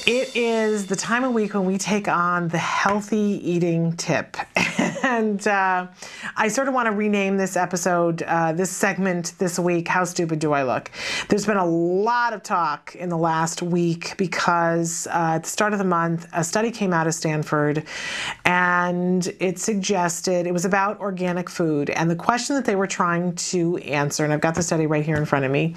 It is the time of week when we take on the healthy eating tip. And I sort of want to rename this episode, this segment this week, How Stupid Do I Look? There's been a lot of talk in the last week because at the start of the month, a study came out of Stanford and it suggested, it was about organic food. And the question that they were trying to answer, and I've got the study right here in front of me,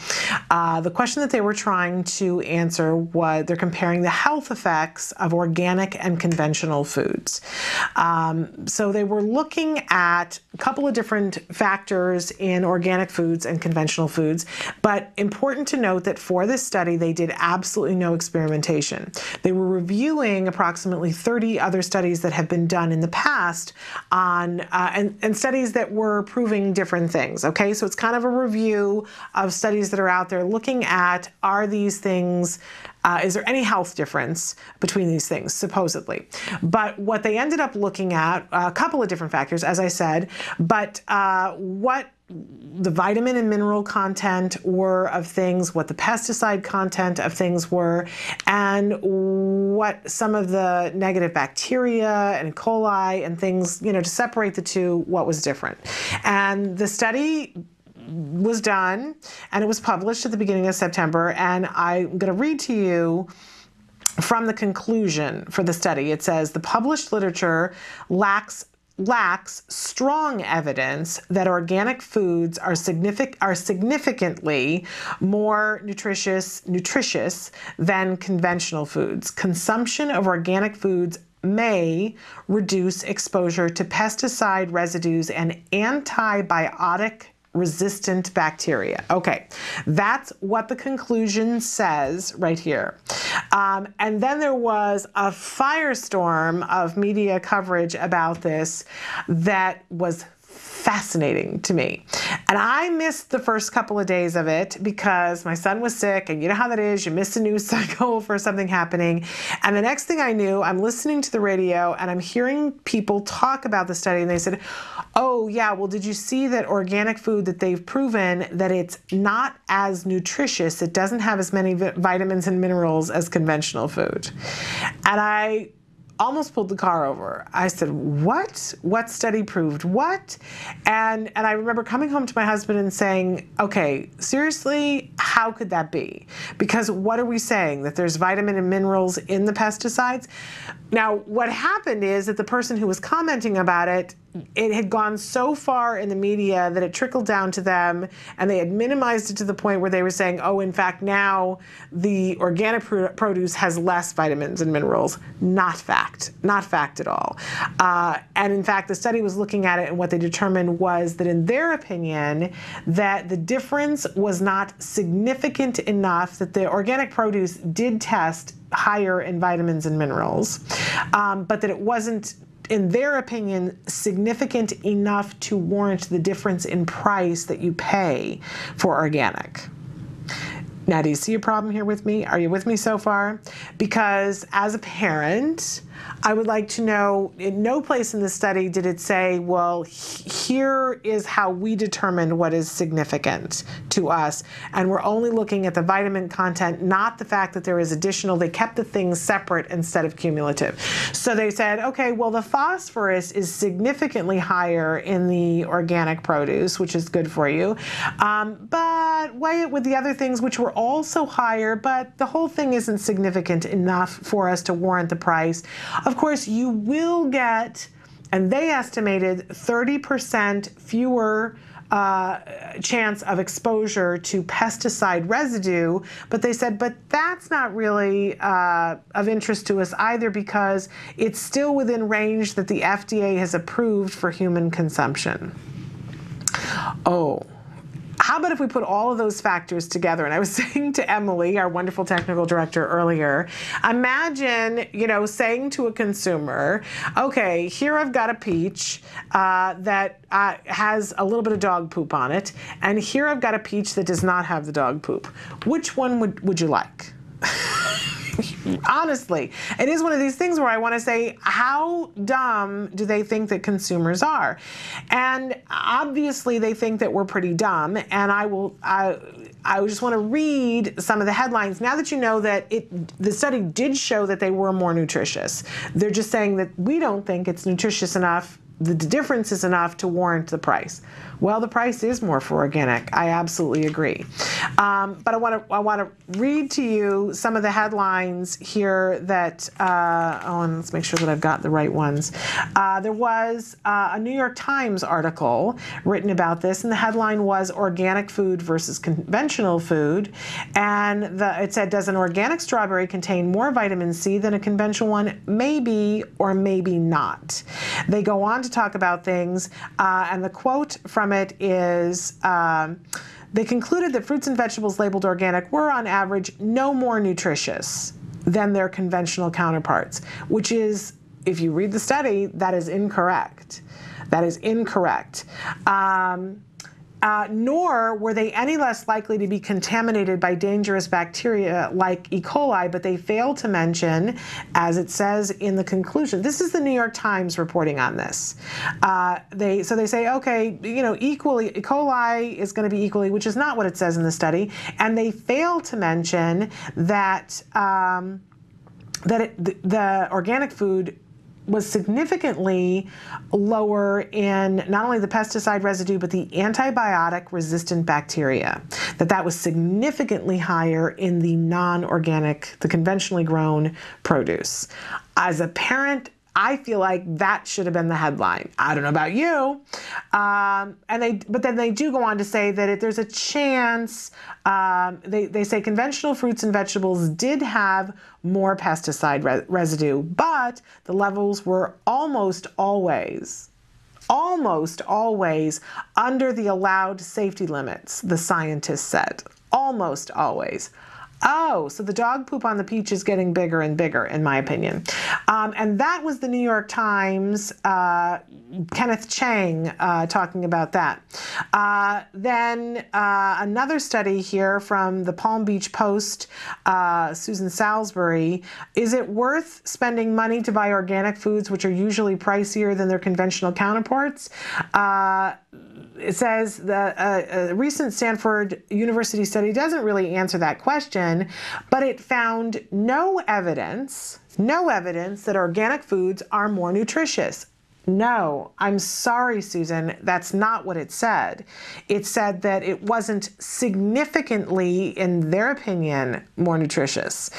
the question that they were trying to answer was, they're comparing the health effects of organic and conventional foods. So they were looking at a couple of different factors in organic foods and conventional foods, but important to note that for this study, they did absolutely no experimentation. They were reviewing approximately 30 other studies that have been done in the past on, and studies that were proving different things, okay? So it's kind of a review of studies that are out there looking at, are these things, is there any health difference between these things, supposedly? But what they ended up looking at, a couple of different factors, as I said, but what the vitamin and mineral content were of things, what the pesticide content of things were, and what some of the negative bacteria and E. coli and things, you know, to separate the two, what was different. And the study was done and it was published at the beginning of September, and I'm going to read to you from the conclusion for the study. It says, the published literature lacks strong evidence that organic foods are significantly more nutritious than conventional foods. Consumption of organic foods may reduce exposure to pesticide residues and antibiotic resistant bacteria. Okay, that's what the conclusion says right here. And then there was a firestorm of media coverage about this that was fascinating to me. And I missed the first couple of days of it because my son was sick, and you know how that is, you miss a news cycle for something happening. And the next thing I knew, I'm listening to the radio and I'm hearing people talk about the study, and they said, oh yeah, well, did you see that organic food, that they've proven that it's not as nutritious, it doesn't have as many vitamins and minerals as conventional food. And I almost pulled the car over. I said, what? What study proved what? And I remember coming home to my husband and saying, okay, seriously, how could that be? Because what are we saying? That there's vitamin and minerals in the pesticides? Now, what happened is that the person who was commenting about it, it had gone so far in the media that it trickled down to them, and they had minimized it to the point where they were saying, oh, in fact, now the organic produce has less vitamins and minerals. Not fact. Not fact at all. And in fact, the study was looking at it, and what they determined was that in their opinion, that the difference was not significant enough, that the organic produce did test higher in vitamins and minerals, but that it wasn't, in their opinion, significant enough to warrant the difference in price that you pay for organic. Now, do you see a problem here with me? Are you with me so far? Because as a parent, I would like to know, in no place in the study did it say, well, here is how we determined what is significant to us, and we're only looking at the vitamin content, not the fact that there is additional. They kept the things separate instead of cumulative. So they said, okay, well, the phosphorus is significantly higher in the organic produce, which is good for you, but weigh it with the other things, which were also higher, but the whole thing isn't significant enough for us to warrant the price. Of course, you will get, and they estimated 30% fewer chance of exposure to pesticide residue, but they said, but that's not really of interest to us either, because it's still within range that the FDA has approved for human consumption. Oh. How about if we put all of those factors together? And I was saying to Emily, our wonderful technical director, earlier, imagine, you know, saying to a consumer, okay, here I've got a peach that has a little bit of dog poop on it, and here I've got a peach that does not have the dog poop. Which one would you like? Honestly, it is one of these things where I want to say, how dumb do they think that consumers are? And obviously they think that we're pretty dumb, and I just want to read some of the headlines. Now that you know that the study did show that they were more nutritious, they're just saying that we don't think it's nutritious enough, the difference is enough to warrant the price. Well, the price is more for organic. I absolutely agree. But I want to read to you some of the headlines here that, and let's make sure that I've got the right ones. There was a New York Times article written about this, and the headline was Organic Food versus Conventional Food. And it said, does an organic strawberry contain more vitamin C than a conventional one? Maybe or maybe not. They go on to talk about things, and the quote from it is, they concluded that fruits and vegetables labeled organic were, on average, no more nutritious than their conventional counterparts, which is, if you read the study, that is incorrect. That is incorrect. Nor were they any less likely to be contaminated by dangerous bacteria like E. coli, but they failed to mention, as it says in the conclusion, this is the New York Times reporting on this. They say, okay, E. coli is going to be equally, which is not what it says in the study, and they failed to mention that the organic food was significantly lower in not only the pesticide residue, but the antibiotic-resistant bacteria, that was significantly higher in the non-organic, the conventionally grown produce. As a parent, I feel like that should have been the headline. I don't know about you. But then they do go on to say that there's a chance, they say conventional fruits and vegetables did have more pesticide residue, but the levels were almost always under the allowed safety limits, the scientists said. Almost always. Oh, so the dog poop on the peach is getting bigger and bigger, in my opinion. And that was the New York Times, Kenneth Chang talking about that. Then another study here from the Palm Beach Post, Susan Salisbury. Is it worth spending money to buy organic foods, which are usually pricier than their conventional counterparts? It says a recent Stanford University study doesn't really answer that question, but it found no evidence that organic foods are more nutritious. No, I'm sorry, Susan, that's not what it said. It said that it wasn't significantly, in their opinion, more nutritious.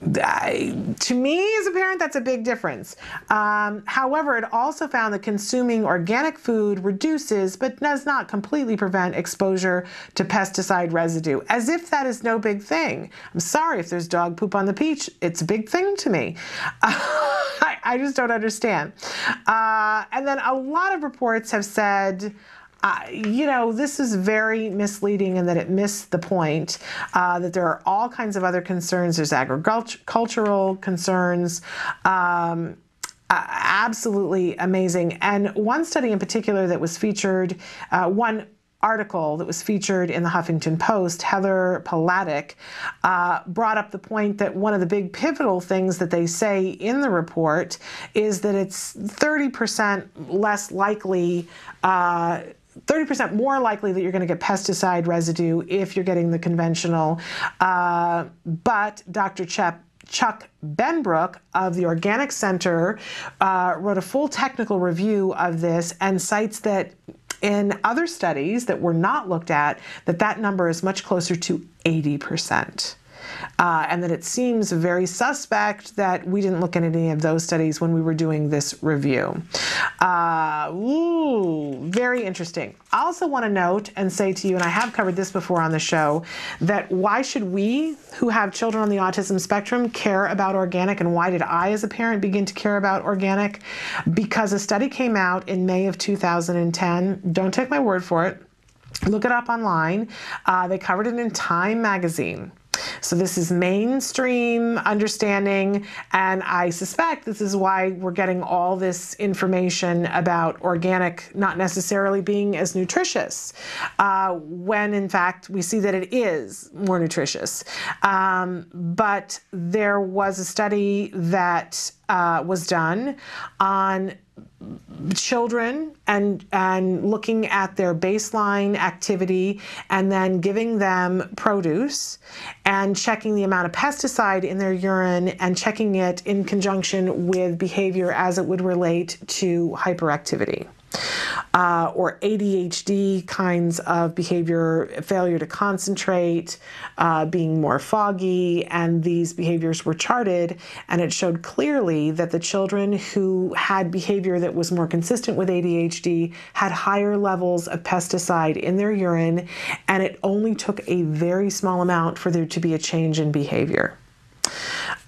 To me, as a parent, that's a big difference. However, it also found that consuming organic food reduces, but does not completely prevent exposure to pesticide residue, as if that is no big thing. I'm sorry, if there's dog poop on the peach, it's a big thing to me. I just don't understand. And then a lot of reports have said, this is very misleading and that it missed the point, that there are all kinds of other concerns. There's agricultural concerns, absolutely amazing. And one study in particular that was featured, one article that was featured in the Huffington Post, Heather Palatic, brought up the point that one of the big pivotal things that they say in the report is that it's 30% less likely, 30% more likely that you're going to get pesticide residue if you're getting the conventional. But Dr. Chuck Benbrook of the Organic Center wrote a full technical review of this and cites that in other studies that were not looked at, that number is much closer to 80%. And that it seems very suspect that we didn't look at any of those studies when we were doing this review. Very interesting. I also want to note and say to you, and I have covered this before on the show, that why should we who have children on the autism spectrum care about organic, and why did I as a parent begin to care about organic? Because a study came out in May of 2010. Don't take my word for it. Look it up online. They covered it in Time magazine. So this is mainstream understanding, and I suspect this is why we're getting all this information about organic not necessarily being as nutritious, when in fact we see that it is more nutritious. But there was a study that was done on children and looking at their baseline activity and then giving them produce and checking the amount of pesticide in their urine and checking it in conjunction with behavior as it would relate to hyperactivity. Or ADHD kinds of behavior, failure to concentrate, being more foggy, and these behaviors were charted, and it showed clearly that the children who had behavior that was more consistent with ADHD had higher levels of pesticide in their urine, and it only took a very small amount for there to be a change in behavior.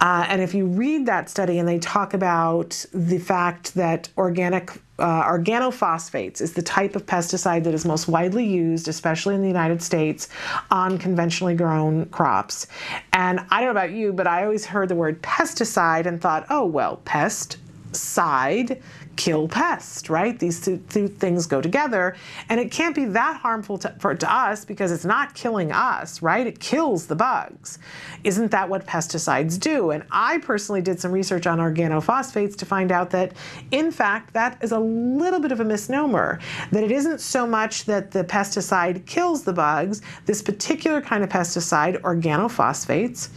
And if you read that study, and they talk about the fact that organophosphates is the type of pesticide that is most widely used, especially in the United States, on conventionally grown crops. And I don't know about you, but I always heard the word pesticide and thought, oh, well, pest, side, kill pest, right? These two things go together, and it can't be that harmful to us because it's not killing us, right? It kills the bugs. Isn't that what pesticides do? And I personally did some research on organophosphates to find out that, in fact, that is a little bit of a misnomer, that it isn't so much that the pesticide kills the bugs. This particular kind of pesticide, organophosphates,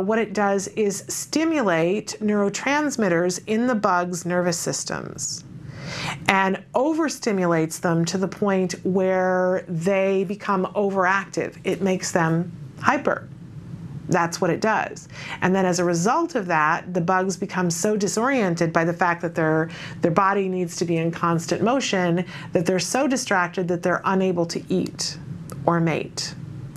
what it does is stimulate neurotransmitters in the bug's nervous system and overstimulates them to the point where they become overactive. It makes them hyper. That's what it does. And then as a result of that, the bugs become so disoriented by the fact that their body needs to be in constant motion that they're so distracted that they're unable to eat or mate.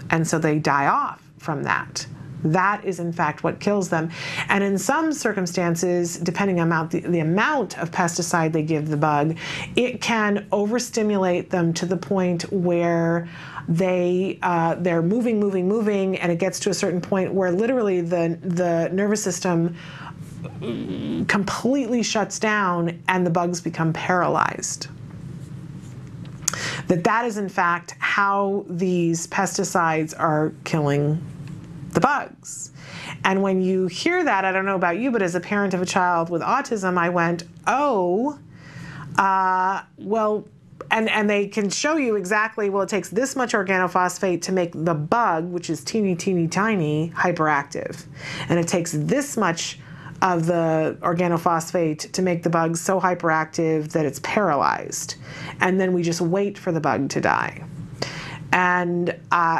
And so they die off from that. That is, in fact, what kills them. And in some circumstances, depending on the amount of pesticide they give the bug, it can overstimulate them to the point where they're moving, and it gets to a certain point where literally the nervous system completely shuts down and the bugs become paralyzed. That is, in fact, how these pesticides are killing the bugs. And when you hear that, I don't know about you, but as a parent of a child with autism, I went, oh, well, and they can show you exactly, well, it takes this much organophosphate to make the bug, which is teeny, teeny, tiny, hyperactive. And it takes this much of the organophosphate to make the bug so hyperactive that it's paralyzed. And then we just wait for the bug to die. And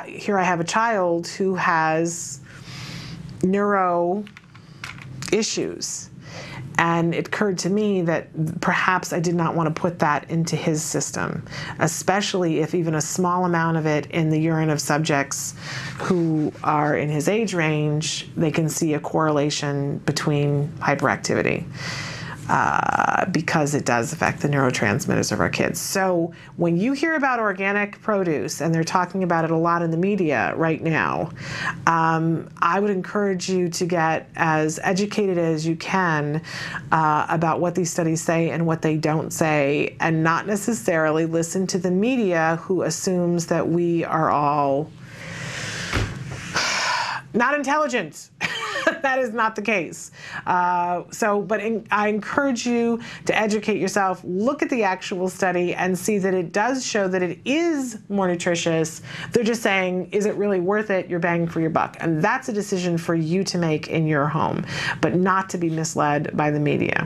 here I have a child who has neuro issues. And it occurred to me that perhaps I did not want to put that into his system, especially if even a small amount of it in the urine of subjects who are in his age range, they can see a correlation between hyperactivity. Because it does affect the neurotransmitters of our kids. So when you hear about organic produce, and they're talking about it a lot in the media right now, I would encourage you to get as educated as you can about what these studies say and what they don't say, and not necessarily listen to the media who assumes that we are all not intelligent. That is not the case. I encourage you to educate yourself, look at the actual study, and see that it does show that it is more nutritious. They're just saying, is it really worth it, your bang for your buck? And that's a decision for you to make in your home, but not to be misled by the media.